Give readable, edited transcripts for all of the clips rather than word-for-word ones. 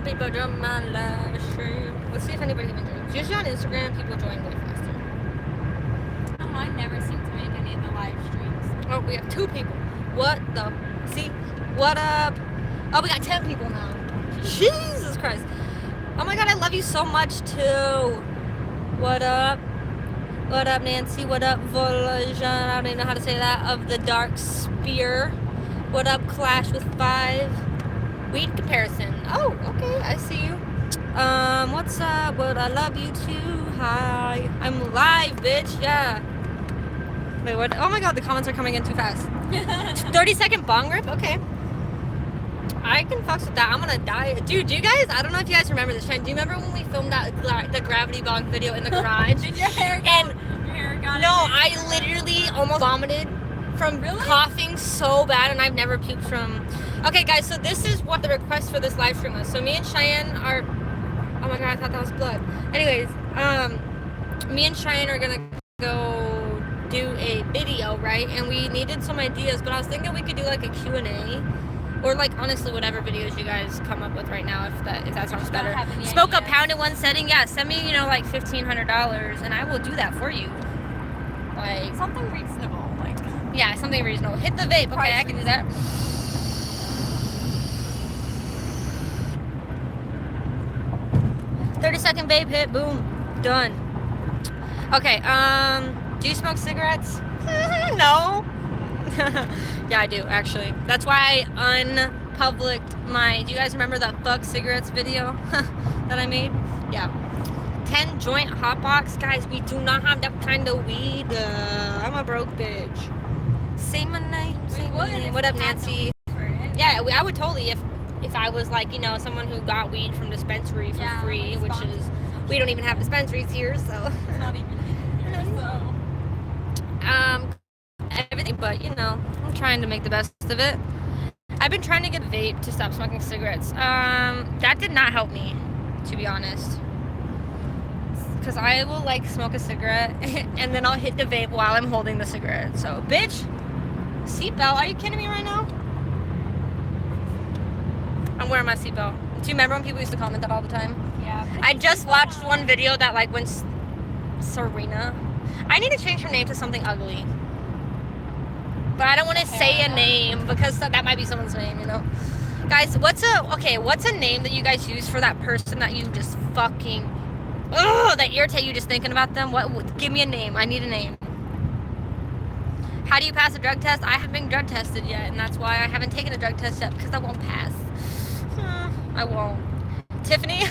people join my live stream. Let's see if anybody even joins. Usually on Instagram, people join way faster. Oh, I never seem to make any of the live streams. Oh, we have 2 people. What the? See? What up? Oh, we got 10 people now. Jesus Christ. Oh my God, I love you so much too. What up? What up, Nancy? What up, Voljan? I don't even know how to say that. Of the Dark Spear. What up, Clash with 5? Weed comparison. Oh, okay, I see you. What's up? What? I love you too. Hi. I'm live, bitch. Yeah. Wait, what? Oh my God, the comments are coming in too fast. 30-second bong rip? Okay. I can fuck with that. I'm gonna die. Dude, do you guys, I don't know if you guys remember this trend. Do you remember when we filmed that the gravity bong video in the garage? Did your hair go? And your hair got no, I literally almost vomited from coughing so bad, and I've never puked from. Okay, guys, so this is what the request for this live stream was. So me and Cheyenne are. Oh my God, I thought that was blood. Anyways, me and Cheyenne are gonna go do a video, right? And we needed some ideas, but I was thinking we could do like a Q&A. Or like honestly, whatever videos you guys come up with right now, if that sounds better. Smoke a pound in one setting, yeah. Send me, like $1,500, and I will do that for you. Like something reasonable, like. Yeah, something reasonable. Hit the vape. Okay, I can do that. "30-second vape hit. Boom. Done." Okay. Do you smoke cigarettes? No. Yeah, I do, actually. That's why I unpublicked my... Do you guys remember that fuck cigarettes video that I made? Yeah. 10 joint hotbox. Guys, we do not have that kind of weed. I'm a broke bitch. Say my name. Say my name. What up, Nancy? Yeah, I would totally if I was like, someone who got weed from dispensary for free, which is... We don't even have dispensaries here, so... Not even here, so... Everything, but I'm trying to make the best of it. I've been trying to get vape to stop smoking cigarettes. That did not help me, to be honest, because I will smoke a cigarette and then I'll hit the vape while I'm holding the cigarette. So bitch, seatbelt, are you kidding me right now? I'm wearing my seatbelt. Do you remember when people used to comment that all the time? Yeah. I just watched one video that when Serena, I need to change her name to something ugly. But I don't want to say a name because that might be someone's name, Guys, what's a name that you guys use for that person that you just fucking, that irritate you just thinking about them? Give me a name. I need a name. How do you pass a drug test? I haven't been drug tested yet, and that's why I haven't taken a drug test yet, because I won't pass. I won't. Tiffany?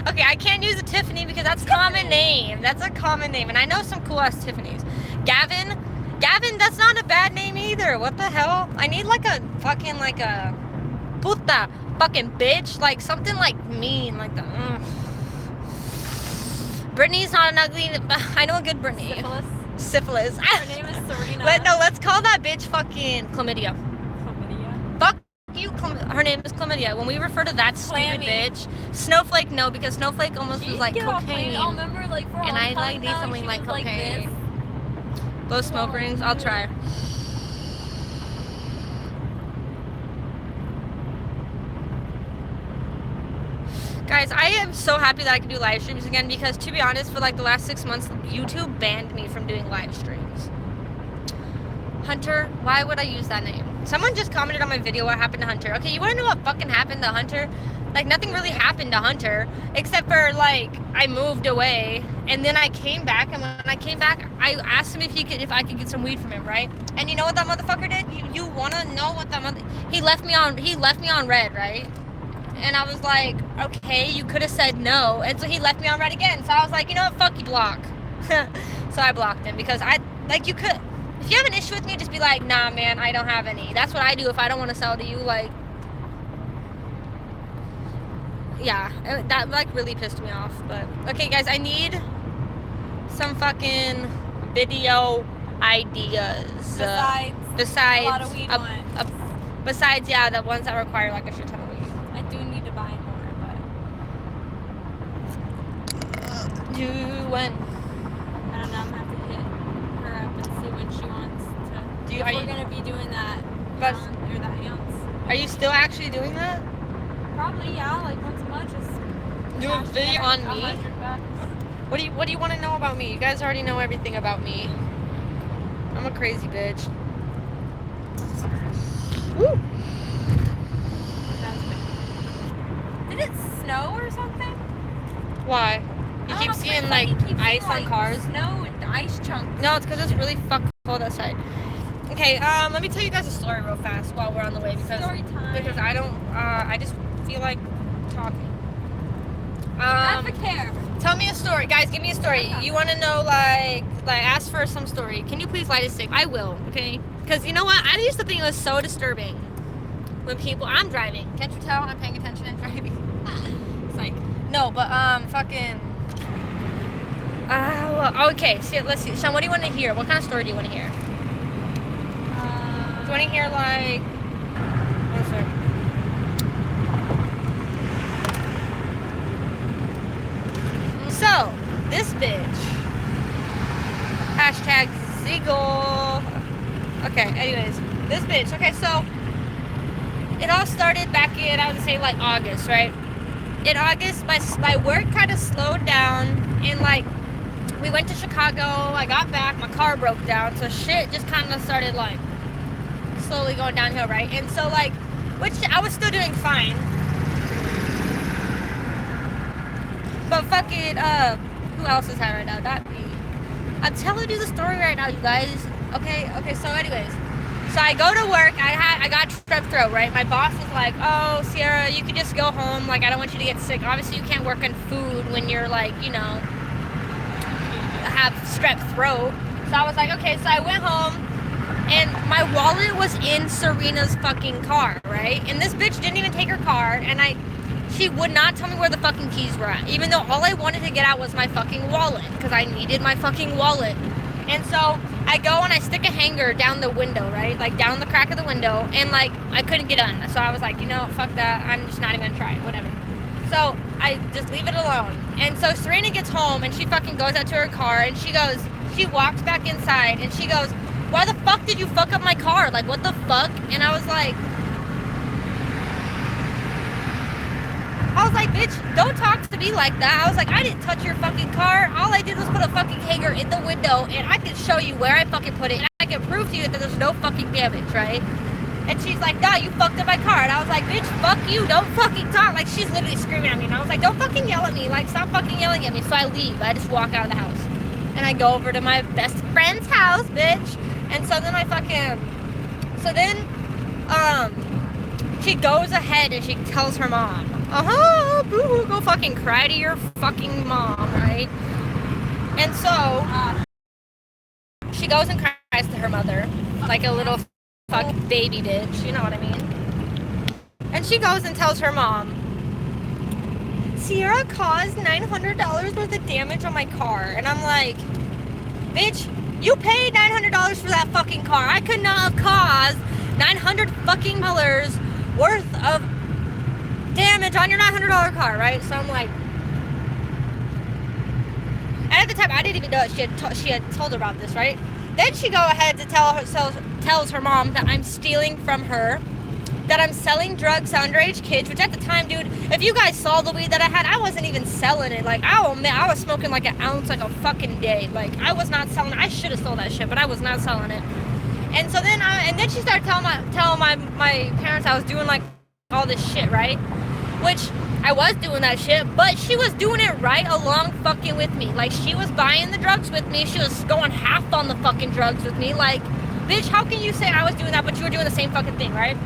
Okay, I can't use a Tiffany because that's a common name. That's a common name, and I know some cool ass Tiffany's. Gavin, that's not a bad name either. What the hell? I need a fucking a puta, fucking bitch, something mean, Brittany's not an ugly. I know a good Brittany. Syphilis. Her name is Serena. Let's call that bitch fucking chlamydia. Chlamydia? Fuck you. Her name is chlamydia. When we refer to that stupid bitch, Snowflake, no, because Snowflake almost was cocaine. I'll remember for and I need something like cocaine. Blow smoke rings. I'll try. Guys, I am so happy that I can do live streams again because, to be honest, for the last 6 months, YouTube banned me from doing live streams. Hunter, why would I use that name? Someone just commented on my video what happened to Hunter. Okay, you want to know what fucking happened to Hunter? Nothing really happened to Hunter, except for, I moved away, and then I came back, and when I came back, I asked him if I could get some weed from him, right? And you know what that motherfucker did? You want to know what that he left me on red, right? And I was like, okay, you could have said no, and so he left me on red again, so I was like, you know what, fuck you, block. So I blocked him, because you could, if you have an issue with me, just be like, nah, man, I don't have any. That's what I do if I don't want to sell to you, yeah, that really pissed me off. But okay, guys, I need some fucking video ideas. Besides a lot of weed ones. Besides, yeah, the ones that require a shit ton of weed. I do need to buy more, but you went. I don't know. I'm gonna have to hit her up and see when she wants to. We're gonna be doing that. That ounce. Are you still actually doing that? Probably, yeah. Like once a month, just Do a cash video in on me? $100. What do you want to know about me? You guys already know everything about me. I'm a crazy bitch. Woo! Did it snow or something? Why? You keep seeing like ice on cars? Snow and ice chunks. No, it's because it's really fucking cold outside. Okay, let me tell you guys a story real fast while we're on the way because Story time. I don't I just feel like talking. That's the care. Tell me a story, guys. Give me a story. You want to know like ask for some story. Can you please light a stick? I will. Okay. Because you know what? I used to think it was so disturbing when people. I'm driving. Can't you tell? I'm paying attention and driving. It's like no, but fucking. Okay. See, let's see. Sean, what do you want to hear? What kind of story do you want to hear? Do you want to hear like? One second. So, this bitch. Hashtag Seagull. Okay, anyways. This bitch. Okay, so it all started back in, I would say, like August, right? In August, my work kind of slowed down. And, like, we went to Chicago. I got back. My car broke down. So, shit just kind of started, like, slowly going downhill, right? And so, like, which I was still doing fine. But fucking, who else is that right now? Not me. I'm telling you the story right now, you guys. Okay, so anyways. So I go to work, I got strep throat, right? My boss was like, oh, Sierra, you can just go home. Like, I don't want you to get sick. Obviously, you can't work on food when you're like, you know, have strep throat. So I was like, okay, so I went home. And my wallet was in Serena's fucking car, right? And this bitch didn't even take her car. And she would not tell me where the fucking keys were at. Even though all I wanted to get out was my fucking wallet. Because I needed my fucking wallet. And so I go and I stick a hanger down the window, right? Like down the crack of the window. And like, I couldn't get on. So I was like, you know, fuck that. I'm just not even gonna try it. Whatever. So I just leave it alone. And so Serena gets home and she fucking goes out to her car. And she walks back inside. And she goes, why the fuck did you fuck up my car? Like, what the fuck? And I was like, bitch, don't talk to me like that. I was like, I didn't touch your fucking car. All I did was put a fucking hanger in the window, and I can show you where I fucking put it, and I can prove to you that there's no fucking damage, right? And she's like, nah, you fucked up my car. And I was like, bitch, fuck you. Don't fucking talk. Like, she's literally screaming at me. And I was like, don't fucking yell at me. Like, stop fucking yelling at me. So I leave. I just walk out of the house. And I go over to my best friend's house, bitch. And so then she goes ahead and she tells her mom, boo-hoo, go fucking cry to your fucking mom, right? And so she goes and cries to her mother like a little fucking baby bitch, you know what I mean? And she goes and tells her mom, Sierra caused $900 worth of damage on my car. And I'm like, bitch, you paid $900 for that fucking car. I could not have caused $900 fucking dollars worth of damage on your $900 car, right? So I'm like, and at the time I didn't even know she had told her about this, right? Then she go ahead to tells her mom that I'm stealing from her, that I'm selling drugs to underage kids, which at the time, dude, if you guys saw the weed that I had, I wasn't even selling it. Like, I was smoking like an ounce like a fucking day. Like, I was not selling it. I should have sold that shit, but I was not selling it. And so then she started telling my parents I was doing like all this shit, right? Which I was doing that shit, but she was doing it right along fucking with me. Like, she was buying the drugs with me. She was going half on the fucking drugs with me. Like, bitch, how can you say I was doing that, but you were doing the same fucking thing, right?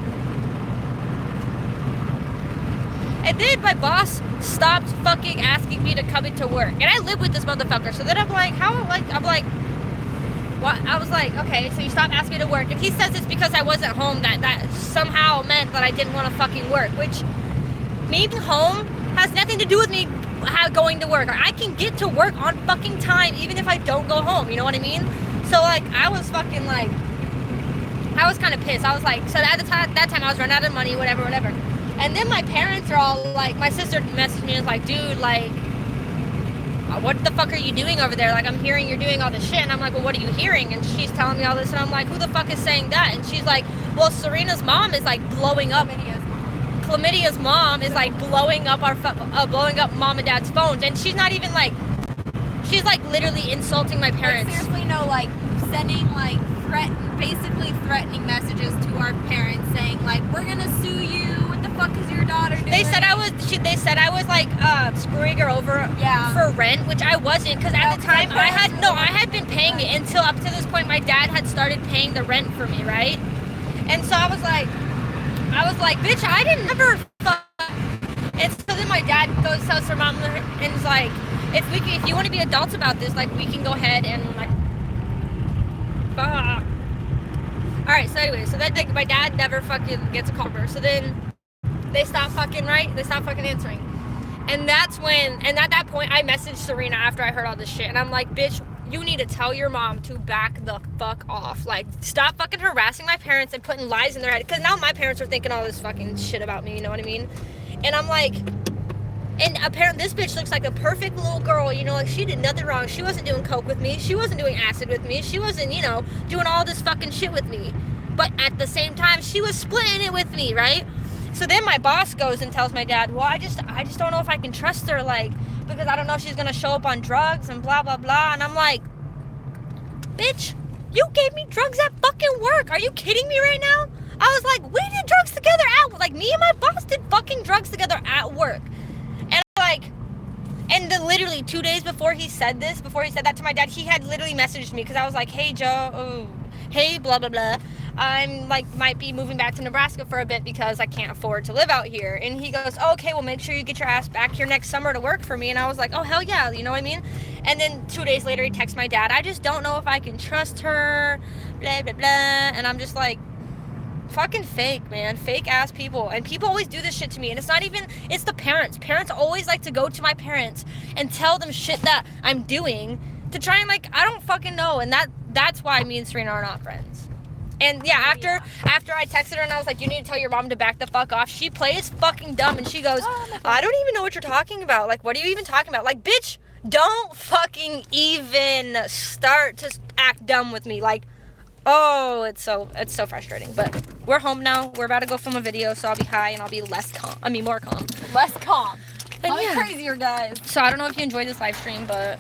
And then my boss stopped fucking asking me to come into work. And I live with this motherfucker. So then I'm like, what? I was like, okay, so you stopped asking me to work. If he says it's because I wasn't home, that somehow meant that I didn't want to fucking work. Which, me being home has nothing to do with me going to work. Or I can get to work on fucking time even if I don't go home. You know what I mean? So, like, I was fucking, like, I was kind of pissed. I was like, so at that time I was running out of money, whatever. And then my parents are all like, my sister messaged me and was like, dude, like, what the fuck are you doing over there? Like, I'm hearing you're doing all this shit. And I'm like, well, what are you hearing? And she's telling me all this. And I'm like, who the fuck is saying that? And she's like, well, Serena's mom is like blowing up Chlamydia's mom is like blowing up mom and dad's phones, and she's not even like, she's like literally insulting my parents. Like, seriously, no, like sending like basically threatening messages to our parents saying like, we're gonna sue you. What the fuck is your daughter doing? They said I was like screwing her over for rent, which I wasn't, because at the time I had been paying it until up to this point my dad had started paying the rent for me, right? And so I was like, bitch, I didn't ever fuck. And so then my dad goes tells her mom and is like, if you want to be adults about this, like we can go ahead and like, fuck. All right, so anyway, so then like, my dad never fucking gets a call from her. So then they stop fucking answering. And that's when, and at that point, I messaged Serena after I heard all this shit. And I'm like, bitch, you need to tell your mom to back the fuck off. Like, stop fucking harassing my parents and putting lies in their head. Because now my parents are thinking all this fucking shit about me, you know what I mean? And I'm like, and apparently this bitch looks like a perfect little girl, you know, like she did nothing wrong. She wasn't doing coke with me. She wasn't doing acid with me. She wasn't, you know, doing all this fucking shit with me. But at the same time, she was splitting it with me, right? So then my boss goes and tells my dad, well, I just don't know if I can trust her, like, because I don't know if she's gonna show up on drugs and blah, blah, blah. And I'm like, bitch, you gave me drugs at fucking work. Are you kidding me right now? I was like, we did drugs together like, me and my boss did fucking drugs together at work. And like, and then literally 2 days before he said that to my dad, he had literally messaged me, because I was like, hey, Joe, hey, blah, blah, blah. I'm like, might be moving back to Nebraska for a bit because I can't afford to live out here. And he goes, oh, okay, well, make sure you get your ass back here next summer to work for me. And I was like, oh, hell yeah, you know what I mean? And then 2 days later, he texts my dad, I just don't know if I can trust her, blah, blah, blah. And I'm just like, fucking fake, man. Fake ass people. And people always do this shit to me. And it's not even, it's the parents. Parents always like to go to my parents and tell them shit that I'm doing to try and like, I don't fucking know. And that's why me and Serena are not friends. And yeah, after I texted her and I was like, you need to tell your mom to back the fuck off, she plays fucking dumb and she goes, I don't even know what you're talking about. Like, what are you even talking about? Like, bitch, don't fucking even start to act dumb with me. Like, oh, it's so frustrating. But we're home now. We're about to go film a video, so I'll be high and I'll be more calm. Less calm. And I'll be crazier, guys. So I don't know if you enjoyed this live stream, but